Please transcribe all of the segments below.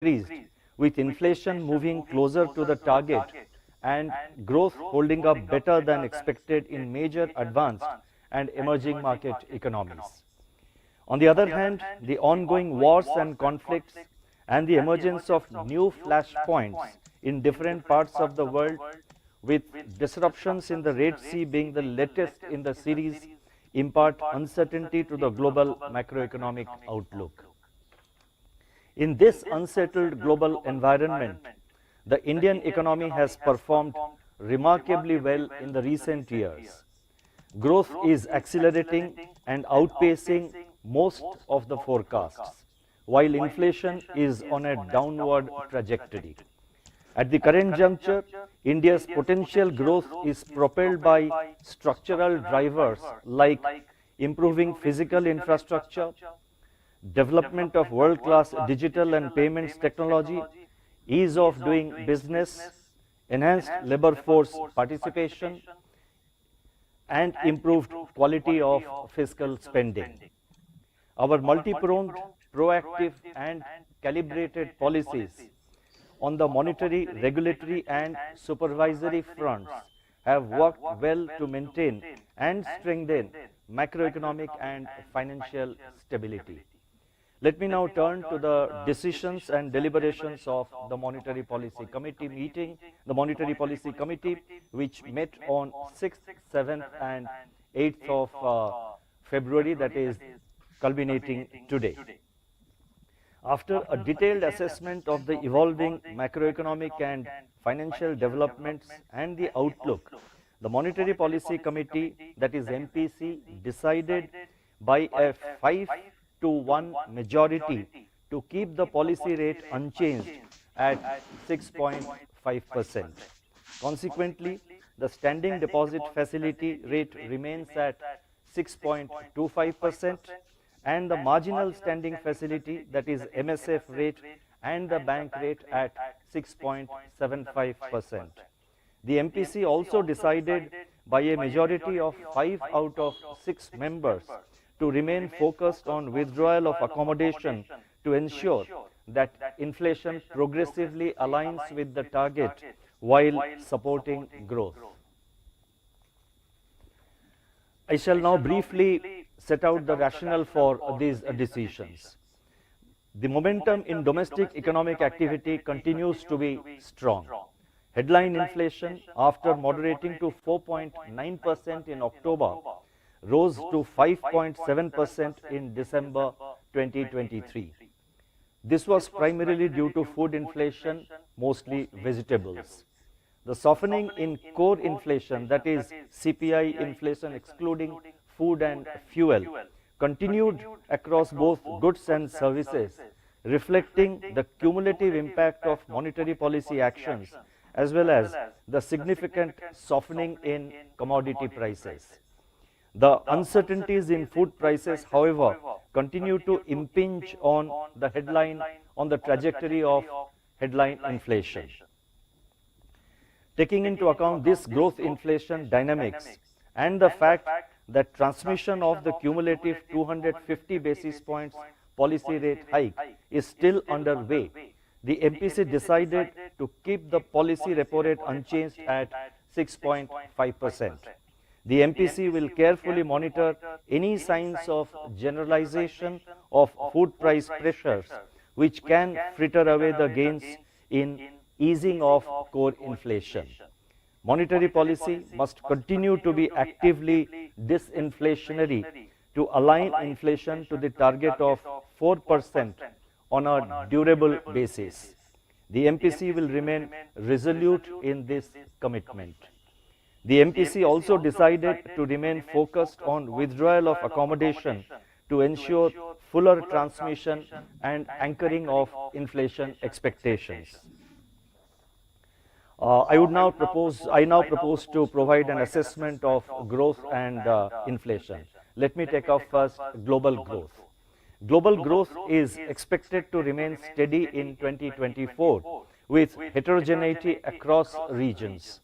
increased, with inflation moving closer to the target and growth holding up better than expected in major advanced and emerging market economies. On the other hand, the ongoing wars and conflicts and the emergence of new flashpoints in different parts of the world, with disruptions in the Red Sea being the latest in the series, impart uncertainty to the global macroeconomic outlook. In this unsettled global environment, the Indian economy has performed remarkably well in the recent years. Growth is accelerating and outpacing most of the forecasts, while inflation is on a downward trajectory. At the current juncture, India's potential growth is propelled by structural drivers like improving physical infrastructure, development of world-class digital and payments technology, ease of doing business, enhanced labor force participation, and improved quality of fiscal spending. Our multi-pronged, proactive and calibrated policies on the monetary, regulatory and supervisory fronts have worked well to maintain and strengthen macroeconomic and financial stability. Let me now turn to the decisions and deliberations of the Monetary Policy Committee meeting, the Monetary Policy Committee, which met on 6th, 7th and 8th of February, that is culminating today. After a detailed assessment of the evolving macroeconomic and financial developments and the outlook, the Monetary Policy Committee, that is MPC, decided by a 5-to-1 majority to keep the policy rate unchanged at 6.5%. Consequently, the standing deposit facility rate remains at 6.25%, and the marginal standing facility, that is MSF rate, and the bank rate at 6.75%. The MPC also decided by a majority of 5 out of 6 members to remain focused on withdrawal of accommodation to ensure that inflation progressively aligns with the target while supporting growth. I shall now briefly set out the rationale for these decisions. The momentum in domestic economic activity continues to be strong. Headline inflation, after moderating to 4.9% in October, rose to 5.7% in December 2023. This was primarily due to food inflation, mostly vegetables. The softening in core inflation, that is CPI inflation excluding food and fuel, continued across both goods and services, reflecting the cumulative impact of monetary policy actions as well as the significant softening in commodity prices. The uncertainties in food prices, however, continue to impinge on the trajectory of headline inflation. Taking into account this growth inflation dynamics and the fact that transmission of the cumulative 250 basis points policy rate hike is still underway, the MPC decided to keep the policy repo rate unchanged at 6.5%. The MPC will carefully monitor any signs of generalization of food price pressures which can fritter away the gains in easing of core inflation. Monetary policy must continue to be actively disinflationary to align inflation to the target of 4% on a durable basis. The MPC will remain resolute in this commitment. The MPC also decided to remain focused on withdrawal of accommodation to ensure fuller transmission and anchoring of inflation expectations. I now propose to provide an assessment of growth and inflation. Let me take up first global growth. Global growth is expected to remain steady in 2024 with heterogeneity across regions.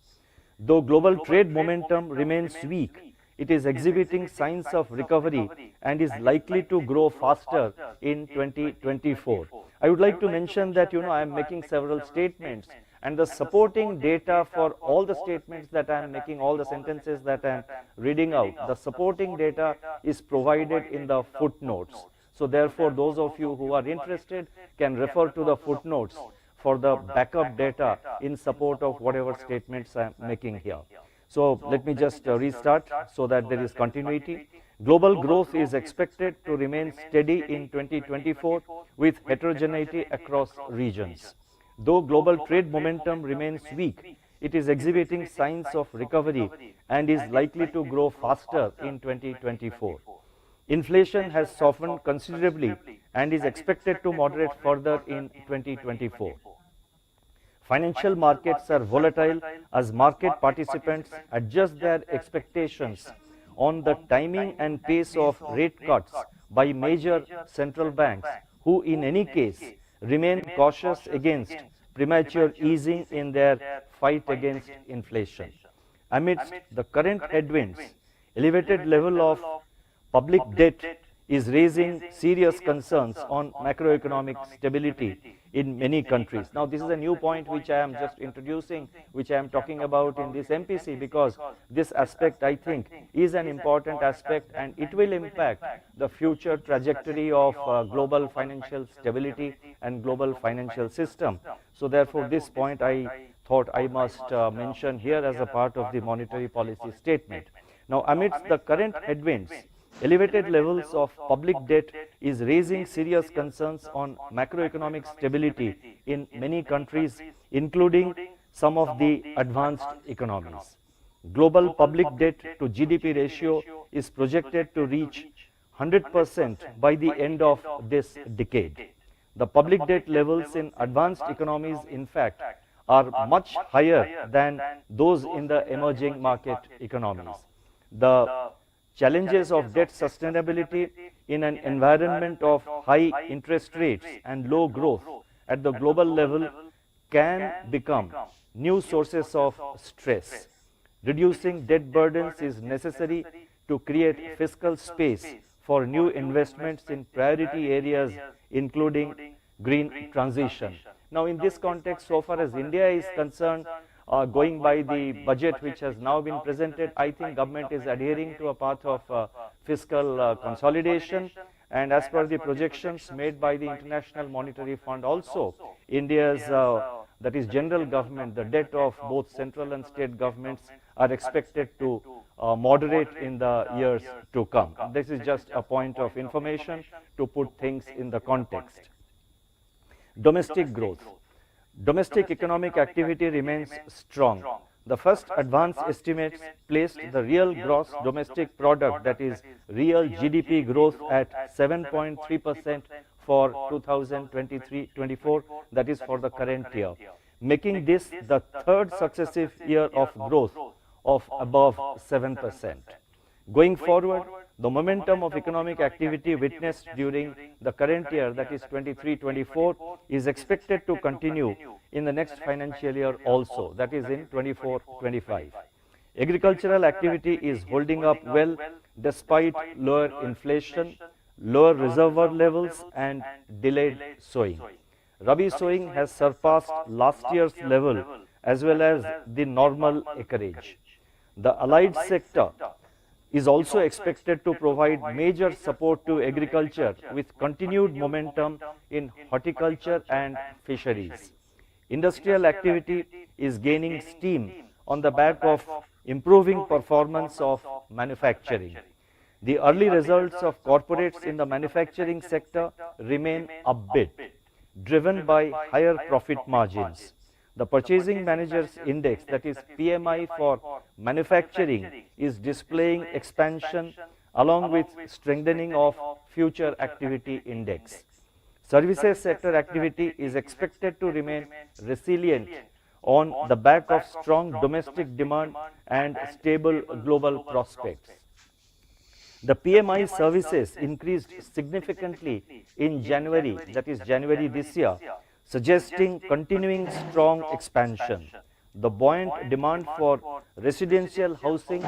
Though global trade momentum remains weak, It is exhibiting signs of recovery and is likely to grow faster in 2024. I would like to mention that, I am making several statements, and the supporting data for all the statements that I am making, all the sentences that I am reading out, the supporting data is provided in the footnotes. So therefore, those of you who are interested can refer to the footnotes for the backup data in support of whatever statements I am making here. So let me just restart so that there is continuity. Global growth is expected to remain steady in 2024 with heterogeneity across regions. Though global trade momentum remains weak, it is exhibiting signs of recovery and is likely to grow faster in 2024. Inflation has softened considerably and is expected to moderate further in 2024. Financial markets are volatile as market participants adjust their expectations on the timing and pace of rate cuts by major central banks, who in any case remain cautious against premature easing in their fight against inflation. Amidst the current headwinds, elevated level of public debt is raising serious concerns on macroeconomic stability in many countries. Now, this is a new point which I am just introducing, which I am talking about in this MPC, because this aspect, I think, is an important aspect, and it will impact the future trajectory of global financial stability and global financial system. So therefore, this point I thought I must mention here as a part of the monetary policy statement. Now, amidst the current headwinds, elevated levels of public debt is raising serious concerns on macroeconomic stability in many countries, including some of the advanced economies. Global public debt to GDP ratio is projected to reach 100% by the end of this decade. The public debt levels in advanced economies, in fact, are much higher than those in the emerging market economies. The challenges of debt sustainability in an environment of high interest rates and low growth at the global level can become new sources of stress. Reducing debt burdens is necessary to create fiscal space for new investments in priority areas, including green transition. Now, in this context, so far as India is concerned, going by the budget which has now been presented, I think government is adhering to a path of fiscal consolidation, and as per the projections made by the International Monetary Fund also, India's that is general government, the debt of both central and state governments are expected to moderate in the years to come. This is just a point of information to put things in the context. Domestic growth. Domestic economic activity remains strong. The first advance estimates placed the real gross domestic product, that is real GDP growth, at 7.3% for 2023-24, that is for the current year, making this the third successive year of growth of above 7%. Going forward, the momentum of economic activity witnessed during the current year, that is 23-24, is expected to continue in the next financial year also, that is in 24-25. Agricultural activity is holding up well despite lower inflation, lower reservoir levels, and delayed sowing. Rabi sowing has surpassed last year's level as well as the normal acreage. The allied sector is also expected to provide major support to agriculture with continued momentum in horticulture and fisheries. Industrial activity is gaining steam on the back of improving performance of manufacturing. The early results of corporates in the manufacturing sector remain upbeat, driven by higher profit margins. The Purchasing Managers Index, that is PMI for manufacturing, is displaying expansion along with strengthening of Future Activity Index. Services sector activity is expected to remain resilient on the back of strong domestic demand and stable global prospects. The PMI services increased significantly in January, that is January this year, suggesting continuing strong expansion. The buoyant demand for residential housing,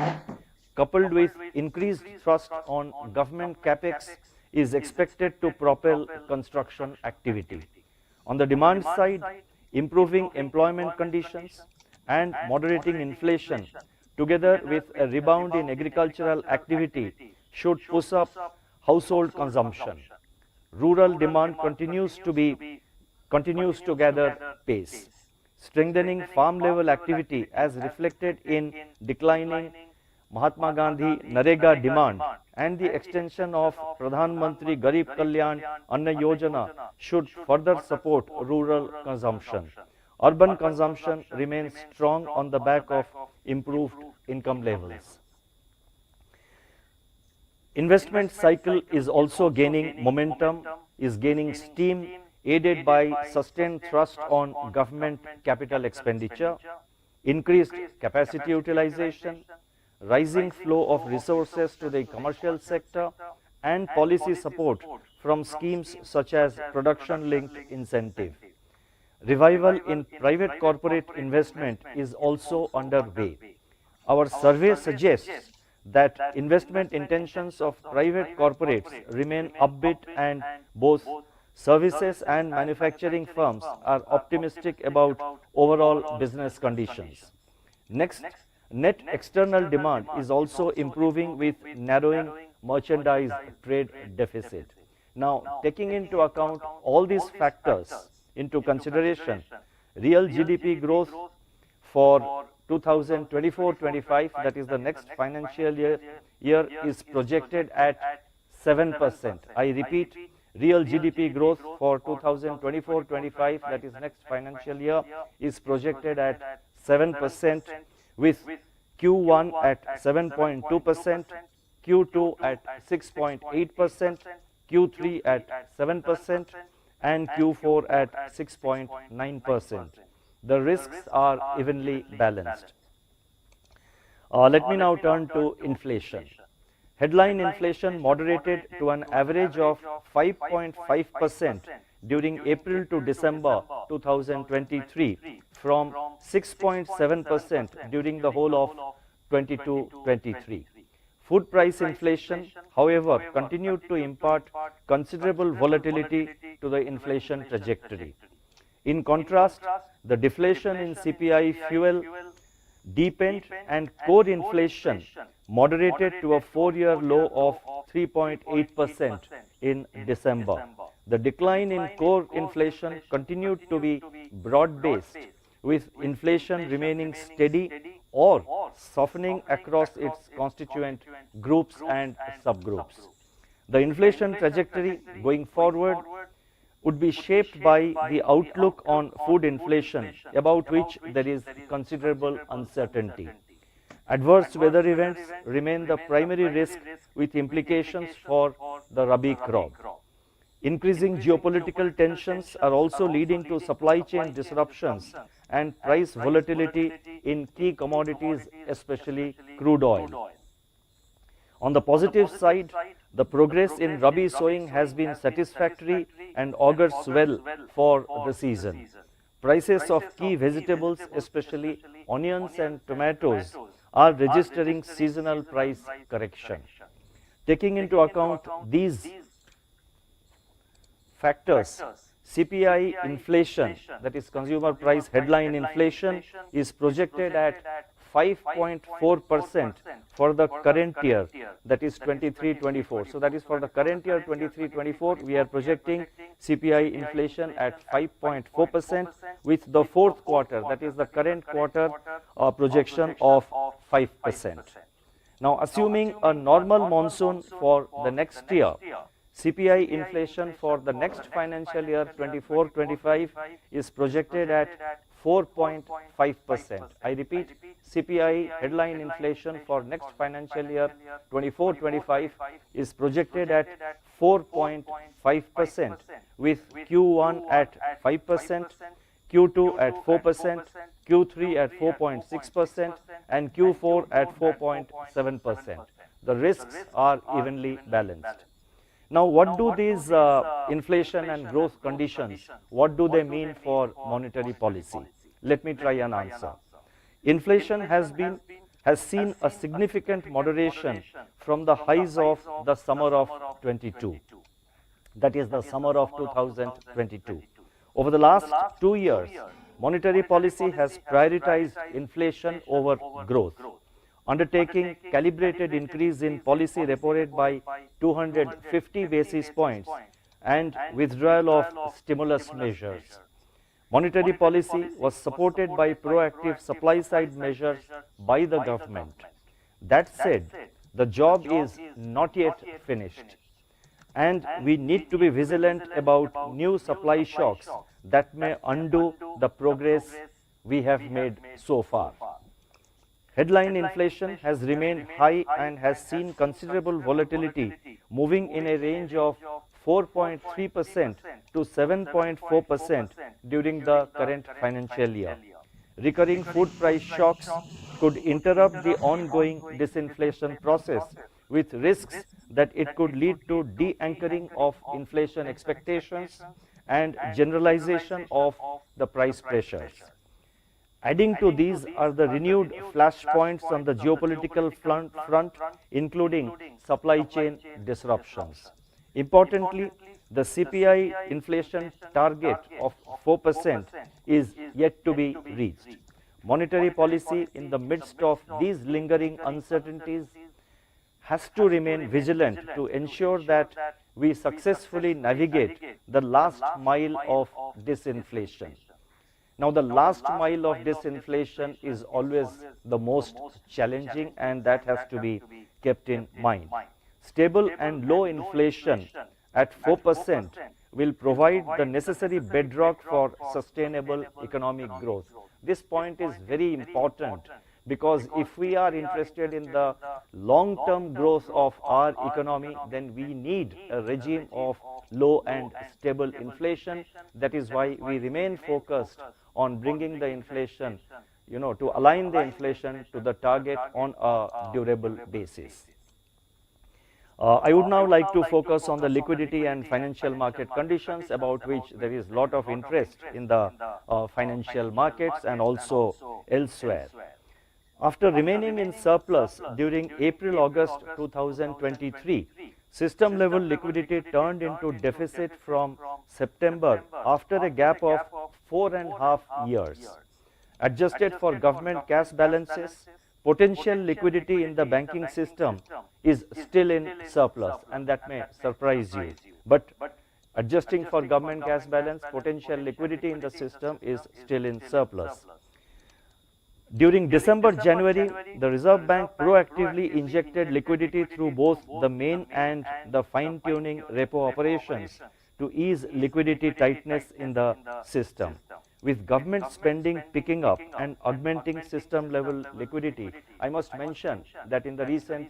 coupled with increased thrust on government capex, is expected to propel construction activity. On the demand side, improving employment conditions and moderating inflation, together with a rebound in agricultural activity, should push up household consumption. Rural demand continues to gather pace, strengthening farm level activity as reflected in declining Mahatma Gandhi Narega demand, and the extension of Pradhan Mantri Garib Kalyan Anna Yojana should further support rural consumption. Urban consumption remains strong on the back of improved income levels. Investment cycle is also gaining momentum, is gaining steam, aided by sustained thrust on government capital expenditure, increased capacity utilization, rising flow of resources to the commercial sector, and policy support from schemes such as production-linked incentive. Revival in private corporate investment is also underway. Our survey suggests that investment intentions of private corporates remain upbeat, and both services and manufacturing firms are optimistic about overall business conditions. Next, net external demand is also improving with narrowing merchandise trade deficit. Now, taking into account all these factors into consideration, real GDP growth for 2024-25, that is the next financial year, is projected at 7%. I repeat, real GDP growth for 2024-25, that is next financial year, is projected at 7%, with Q1 at 7.2%, Q2 at 6.8%, Q3 at 7%, and Q4 at 6.9%. The risks are evenly balanced. Let me now turn to inflation. Headline inflation moderated to an average of 5.5% during April to December 2023 from 6.7% during the whole of 22-23. Food price inflation, however, continued to impart considerable volatility to the inflation trajectory. In contrast, the deflation in CPI fuel deepened and core inflation moderated to a 4-year low of 3.8% in December. The decline in core inflation continued to be broad-based, with inflation remaining steady or softening across its constituent groups and subgroups. The inflation trajectory going forward would be shaped by the outlook on food inflation, about which there is considerable uncertainty. Adverse weather events remain the primary risk, with implications for the Rabi crop. Increasing geopolitical tensions are also leading to supply chain disruptions and price volatility in key commodities, especially crude oil. On the positive side, the progress in Rabi sowing has been satisfactory and augurs well for the season. Prices of key vegetables, especially onions and tomatoes, are registering seasonal price correction. Taking into account these factors, CPI inflation, that is consumer price headline inflation, is projected at 5.4% for the current year, that is 23-24. So that is for the current year 23-24, we are projecting CPI inflation at 5.4%, with the fourth quarter, that is the current quarter, projection of 5%. Now, assuming a normal monsoon for the next year, CPI inflation for the next financial year 24-25 is projected at 4.5%. I repeat, CPI headline inflation for next financial year 24-25 is projected at 4.5%, with Q1 at 5%, Q2 at 4%, Q3 at 4.6%, and Q4 at 4.7%. The risks are evenly balanced. Now, what do these inflation and growth conditions, what do they mean for monetary policy? Let me try an answer. Inflation has has seen a significant moderation from the highs of the summer of 22. That is the summer of 2022. Over the last 2 years, monetary policy has prioritized inflation over growth, undertaking calibrated increase in policy repo rate by 250 basis points and withdrawal of stimulus measures. Monetary policy was supported by proactive supply-side measures by the government. That said, the job is not yet finished, and we need to be vigilant about new supply shocks that may undo the progress we have made so far. Headline inflation has remained high and has seen considerable volatility, moving in a range of 4.3% to 7.4% during the current financial year. Recurring food price shocks could interrupt the ongoing disinflation process, with risks that it could lead to de-anchoring of inflation expectations and generalization of the price pressures. Adding to these are the renewed flashpoints on the geopolitical front, including supply chain disruptions. Importantly, the CPI inflation target of 4% is yet to be reached. Monetary policy in the midst of these lingering uncertainties has to remain vigilant to ensure that we successfully navigate the last mile of disinflation. Now, the last mile of disinflation is always the most challenging, and that has to be kept in mind. Stable and low inflation at 4% will provide the necessary bedrock for sustainable economic growth. This point is very important, because if we are interested in the long-term growth of our economy, then we need a regime of low and stable inflation. That is why we remain focused on bringing the inflation, to align the inflation to the target on a durable basis. I would now like to focus on the liquidity and financial market conditions, about which there is a lot of interest in the financial markets and also elsewhere. After remaining in surplus during April-August 2023, system-level liquidity turned into deficit from September after a gap of 4.5 years. Adjusted for government cash balances, potential liquidity in the banking system is still in surplus, and that may surprise you. But adjusting for government cash balance, potential liquidity in the system is still in surplus. During December-January, the Reserve Bank proactively injected liquidity through both the main and the fine-tuning repo operations to ease liquidity tightness in the system. With government spending picking up and augmenting system-level liquidity, I must mention that in the recent,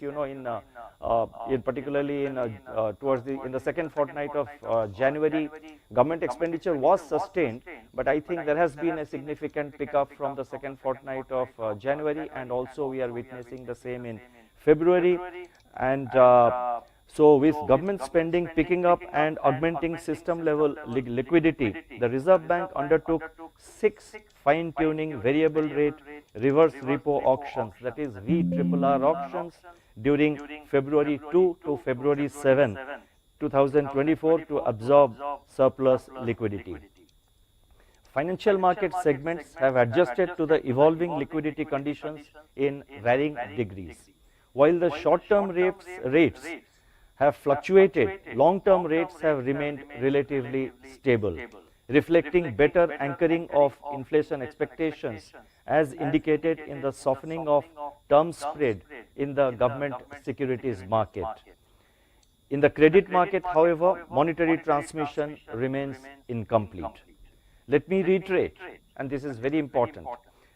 particularly in the second fortnight of January, government expenditure was sustained, but I think there has been a significant pickup from the second fortnight of January, and also we are witnessing the same in February. And so with government spending picking up and augmenting system level liquidity, the Reserve Bank undertook 6 fine-tuning variable rate reverse repo auctions, that is VRRR auctions, during February 2 to February 7, 2024 to absorb surplus liquidity. Financial market segments have adjusted to the evolving liquidity conditions in varying degrees. While the short-term rates have fluctuated, long-term rates have remained relatively stable, reflecting better anchoring of inflation expectations, as indicated in the softening of term spread in the government securities market. In the credit market, however, monetary transmission remains incomplete. Let me reiterate, and this is very important,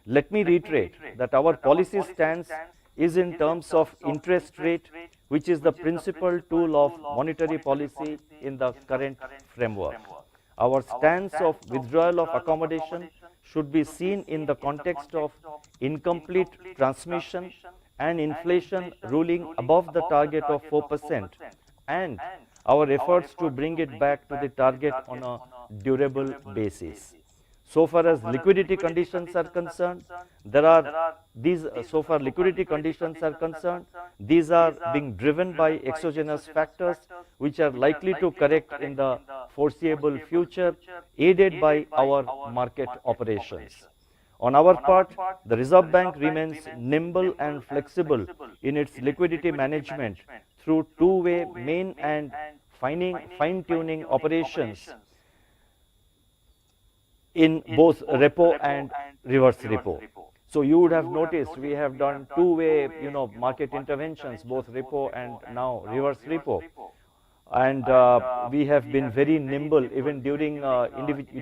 let me reiterate that our policy stance is in terms of interest rate, which is the principal tool of monetary policy in the current framework. Our stance of withdrawal of accommodation should be seen in the context of incomplete transmission and inflation ruling above the target of 4%, and our efforts to bring it back to the target on a durable basis. So far as liquidity conditions are concerned, there are these, so far liquidity conditions are concerned, these are being driven by exogenous factors which are likely to correct in the foreseeable future, aided by our market operations. On our part, the Reserve Bank remains nimble and flexible in its liquidity management through two-way main and fine-tuning operations in both repo and reverse repo. So you would have noticed we have done two-way, market interventions, both repo and now reverse repo. And we have been very nimble even during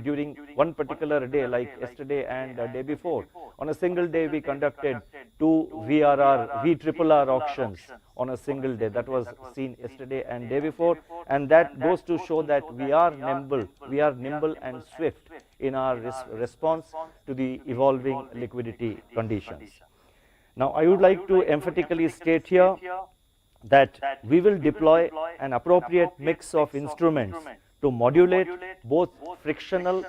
during one particular day, like yesterday and day before. On a single day, we conducted two VRR auctions on a single day. That was seen yesterday and day before, and that goes to show that we are nimble and swift in our response to the evolving liquidity conditions. Now, I would like to emphatically state here that we will deploy an appropriate mix of instruments to modulate both frictional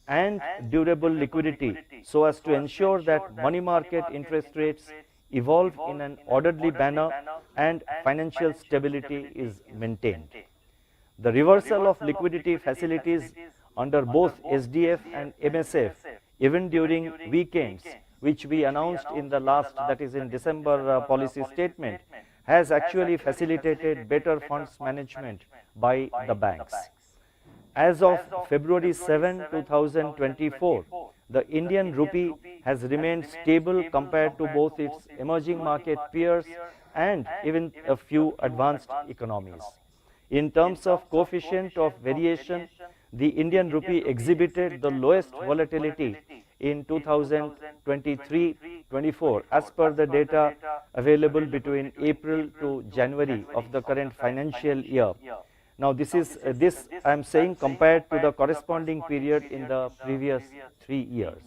and durable liquidity so as to ensure that money market interest rates evolve in an orderly manner and financial stability is maintained. The reversal of liquidity facilities under both SDF and MSF, even during weekends, which we announced in the last, that is in December policy statement, has actually facilitated better funds management by the banks. As of February 7, 2024, the Indian rupee has remained stable compared to both its emerging market peers and even a few advanced economies. In terms of coefficient of variation, the Indian rupee exhibited the lowest volatility in 2023-24 as per the data available between April to January of the current financial year. Now this I am saying compared to the corresponding period in the previous 3 years.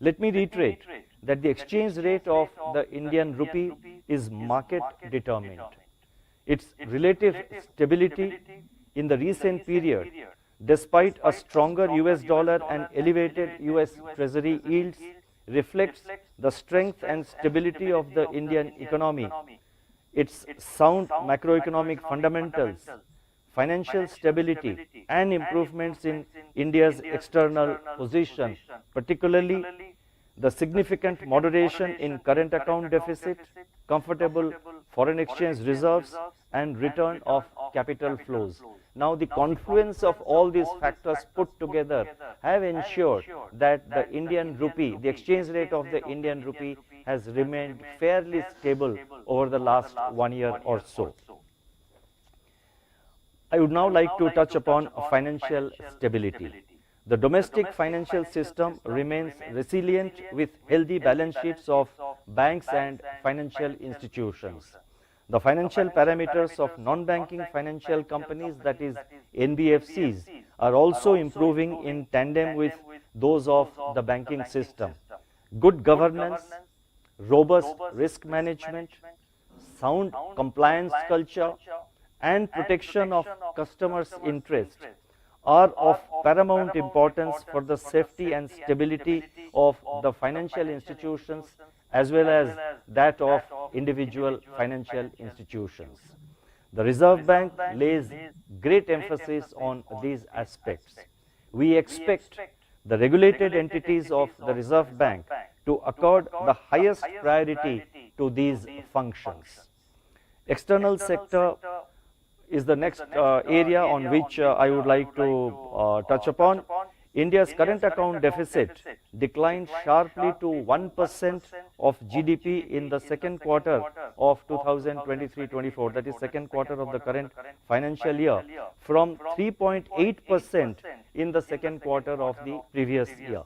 Let me reiterate that the exchange rate of the Indian rupee is market determined. Its relative stability in the recent period, despite a stronger US dollar and elevated US Treasury yields, reflects the strength and stability of the Indian economy, its sound macroeconomic fundamentals, financial stability, and improvements in India's external position, particularly the significant moderation in current account deficit, comfortable foreign exchange reserves, and return of capital flows. Now, the confluence of all these factors put together have ensured that the Indian rupee, the exchange rate of the Indian rupee, has remained fairly stable over the last 1 year or so. I would now like to touch upon financial stability. The domestic financial system remains resilient with healthy balance sheets of banks and financial institutions. The financial parameters of non-banking financial companies, that is NBFCs, are also improving in tandem with those of the banking system. Good governance, robust risk management, sound compliance culture, and protection of customers' interests are of paramount importance for the safety and stability of the financial institutions as well as that of individual financial institutions. The Reserve Bank lays great emphasis on these aspects. We expect the regulated entities of the Reserve Bank to accord the highest priority to these functions. External sector is the next area on which I would like to touch upon. India's current account deficit declined sharply to 1% of GDP in the second quarter of 2023-24, that is second quarter of the current financial year, from 3.8% in the second quarter of the previous year.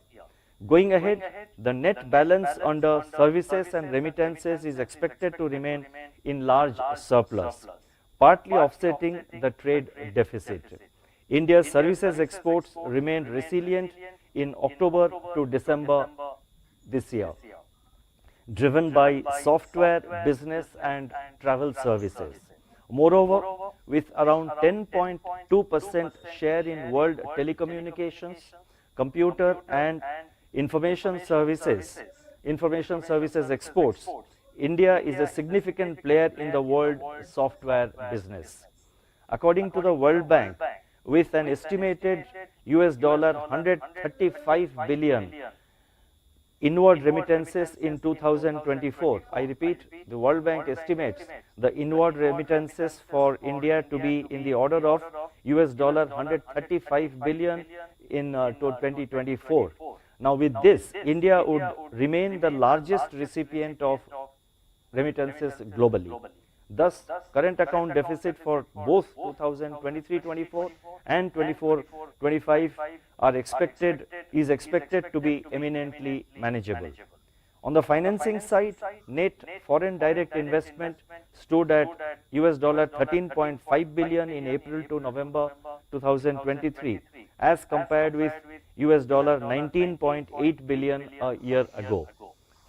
Going ahead, the net balance under services and remittances is expected to remain in large surplus, partly offsetting the trade deficit. India's services exports remained resilient in October to December this year, driven by software, business, and travel services. Moreover, with around 10.2% share in world telecommunications, computer and information services exports, India is a significant player in the world software business. According to the World Bank, with an estimated $135 billion inward remittances in 2024. I repeat, the World Bank estimates the inward remittances for India to be in the order of $135 billion in 2024. Now with this, India would remain the largest recipient of remittances globally. Thus, current account deficit for both 2023-24 and 24-25 is expected to be eminently manageable. On the financing side, net foreign direct investment stood at $13.5 billion in April to November 2023, as compared with $19.8 billion a year ago.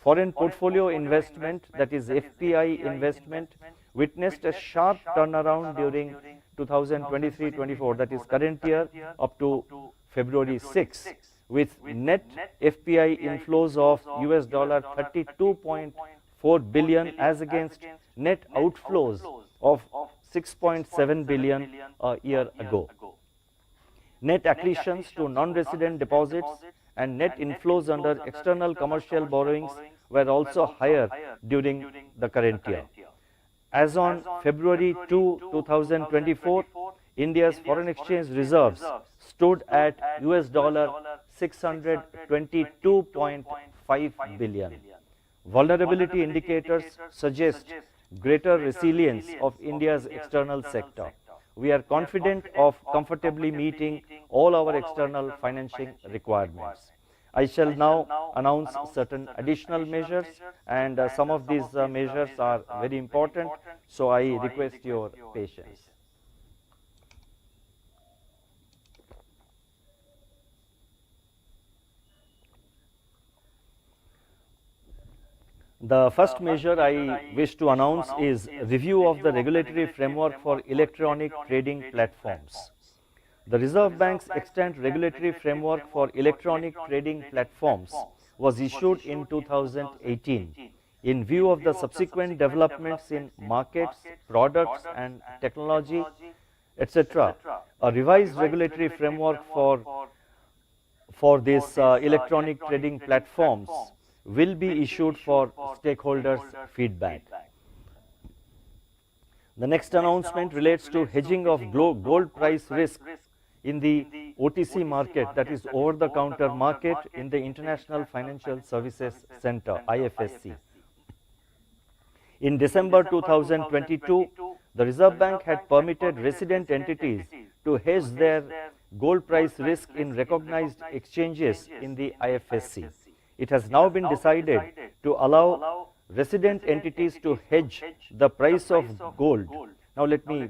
Foreign portfolio investment, that is FPI investment, witnessed a sharp turnaround during 2023-24, that is current year up to February 6, with net FPI inflows of $32.4 billion as against net outflows of $6.7 billion a year ago. Net accretions to non-resident deposits and net inflows under external commercial borrowings were also higher during the current year. As on February 2, 2024, India's foreign exchange reserves stood at $622.5 billion. Vulnerability indicators suggest greater resilience of India's external sector. We are confident of comfortably meeting all our external financing requirements. I shall now announce certain additional measures, and some of these measures are very important, so I request your patience. The first measure I wish to announce is review of the regulatory framework for electronic trading platforms. The Reserve Bank's extant regulatory framework for electronic trading platforms was issued in 2018. In view of the subsequent developments in markets, products and technology, etc., a revised regulatory framework for these electronic trading platforms will be issued for stakeholders' feedback. The next announcement relates to hedging of gold price risk in the OTC market, that is over-the-counter market in the International Financial Services Center, IFSC. In December 2022, the Reserve Bank had permitted resident entities to hedge their gold price risk in recognized exchanges in the IFSC. It has now been decided to allow resident entities to hedge the price of gold. Now let me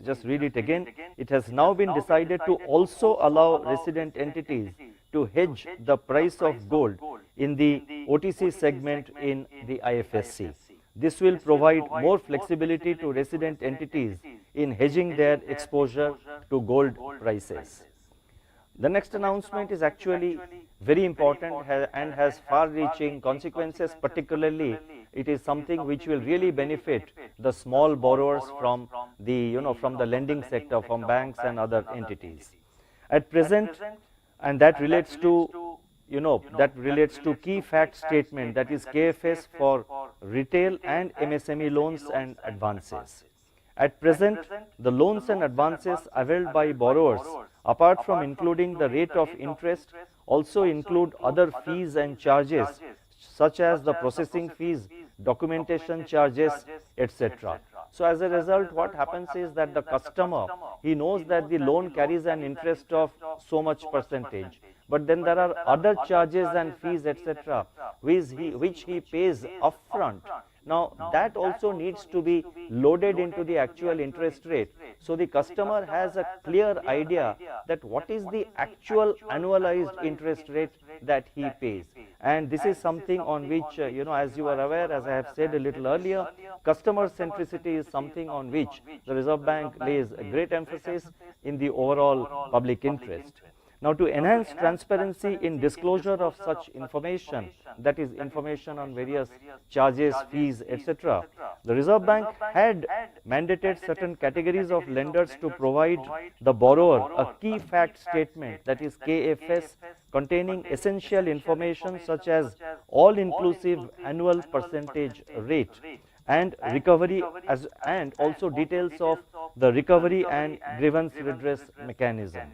just read it again. It has now been decided to also allow resident entities to hedge the price of gold in the OTC segment in the IFSC. This will provide more flexibility to resident entities in hedging their exposure to gold prices. The next announcement is actually very important and has far-reaching consequences. Particularly, it is something which will really benefit the small borrowers from the lending sector, from banks and other entities. At present, and that relates to key fact statement, that is KFS for retail and MSME loans and advances. At present, the loans and advances availed by borrowers, apart from including the rate of interest, also include other fees and charges such as the processing fees, documentation charges, etc. So as a result, what happens is that the customer, he knows that the loan carries an interest of so much percentage, but then there are other charges and fees, etc., which he pays upfront. Now that also needs to be loaded into the actual interest rate. So the customer has a clear idea that what is the actual annualized interest rate that he pays. And this is something on which, as you are aware, as I have said a little earlier, customer centricity is something on which the Reserve Bank lays a great emphasis in the overall public interest. Now, to enhance transparency in disclosure of such information, that is information on various charges, fees, etc., the Reserve Bank had mandated certain categories of lenders to provide the borrower a key fact statement, that is KFS, containing essential information such as all-inclusive annual percentage rate and recovery and also details of the recovery and grievance redress mechanism.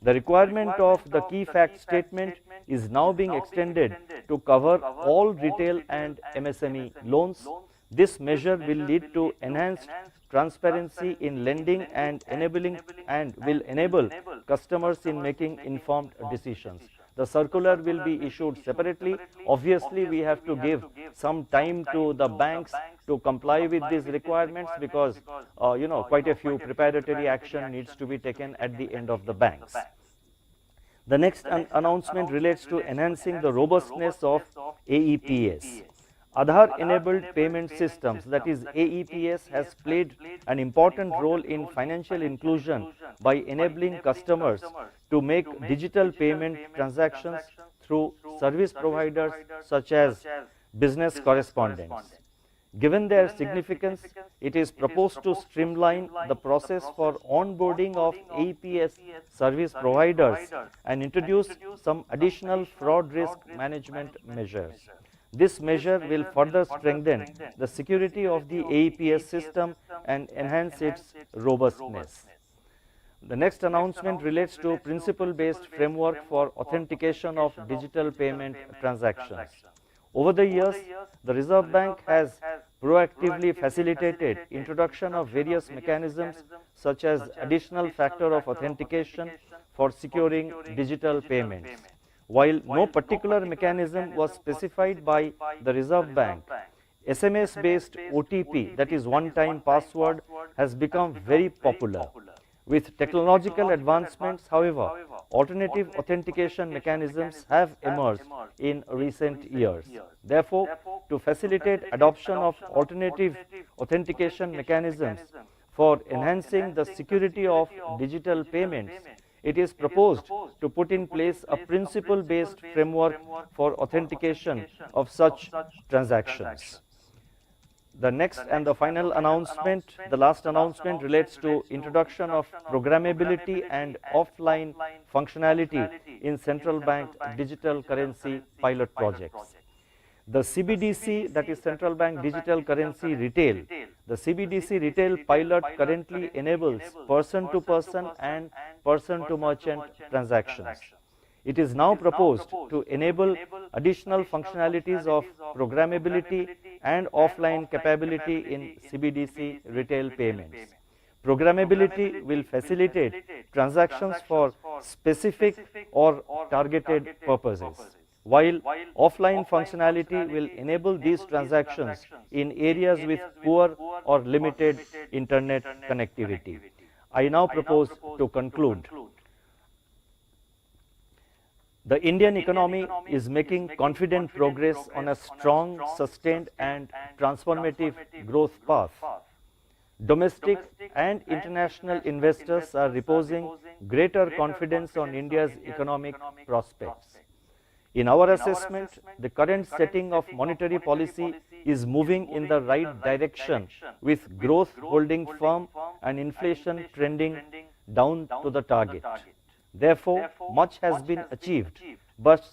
The requirement of the key fact statement is now being extended to cover all retail and MSME loans. This measure will lead to enhanced transparency in lending and will enable customers in making informed decisions. The circular will be issued separately. Obviously, we have to give some time to the banks to comply with these requirements, because quite a few preparatory action needs to be taken at the end of the banks. The next announcement relates to enhancing the robustness of AEPS. Aadhaar enabled payment systems, that is AEPS, has played an important role in financial inclusion by enabling customers to make digital payment transactions through service providers such as business correspondents. Given their significance, it is proposed to streamline the process for onboarding of AEPS service providers and introduce some additional fraud risk management measures. This measure will further strengthen the security of the AEPS system and enhance its robustness. The next announcement relates to principle-based framework for authentication of digital payment transactions. Over the years, the Reserve Bank has proactively facilitated introduction of various mechanisms such as additional factor of authentication for securing digital payments. While no particular mechanism was specified by the Reserve Bank, SMS-based OTP, that is one-time password, has become very popular. With technological advancements, however, alternative authentication mechanisms have emerged in recent years. Therefore, to facilitate adoption of alternative authentication mechanisms for enhancing the security of digital payments, it is proposed to put in place a principle-based framework for authentication of such transactions. The next and the final announcement, the last announcement, relates to introduction of programmability and offline functionality in central bank digital currency pilot projects. The CBDC, that is Central Bank Digital Currency Retail, the CBDC Retail pilot currently enables person-to-person and person-to-merchant transactions. It is now proposed to enable additional functionalities of programmability and offline capability in CBDC retail payments. Programmability will facilitate transactions for specific or targeted purposes, while offline functionality will enable these transactions in areas with poor or limited internet connectivity. I now propose to conclude. The Indian economy is making confident progress on a strong, sustained and transformative growth path. Domestic and international investors are reposing greater confidence on India's economic prospects. In our assessment, the current setting of monetary policy is moving in the right direction, with growth holding firm and inflation trending down to the target. Therefore, much has been achieved, but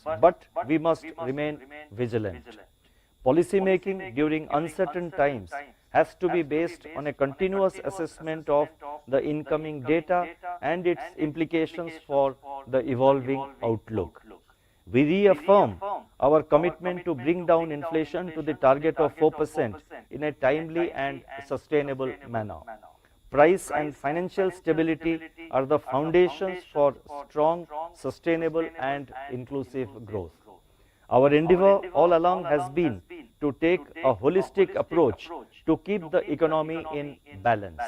we must remain vigilant. Policy making during uncertain times has to be based on a continuous assessment of the incoming data and its implications for the evolving outlook. We reaffirm our commitment to bring down inflation to the target of 4% in a timely and sustainable manner. Price and financial stability are the foundations for strong, sustainable and inclusive growth. Our endeavor all along has been to take a holistic approach to keep the economy in balance.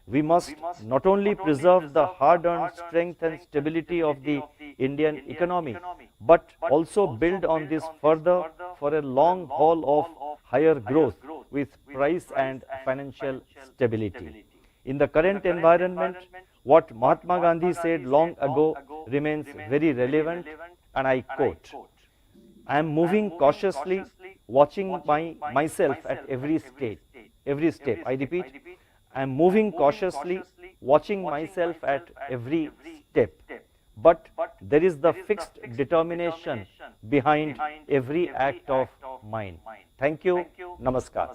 We must not only preserve the hard-earned strength and stability of the Indian economy, but also build on this further for a long haul of higher growth with price and financial stability. In the current environment, what Mahatma Gandhi said long ago remains very relevant, and I quote, I am moving cautiously, watching myself at every step. I repeat, I am moving cautiously, watching myself at every step. But there is the fixed determination behind every act of mine. Thank you. Namaskar.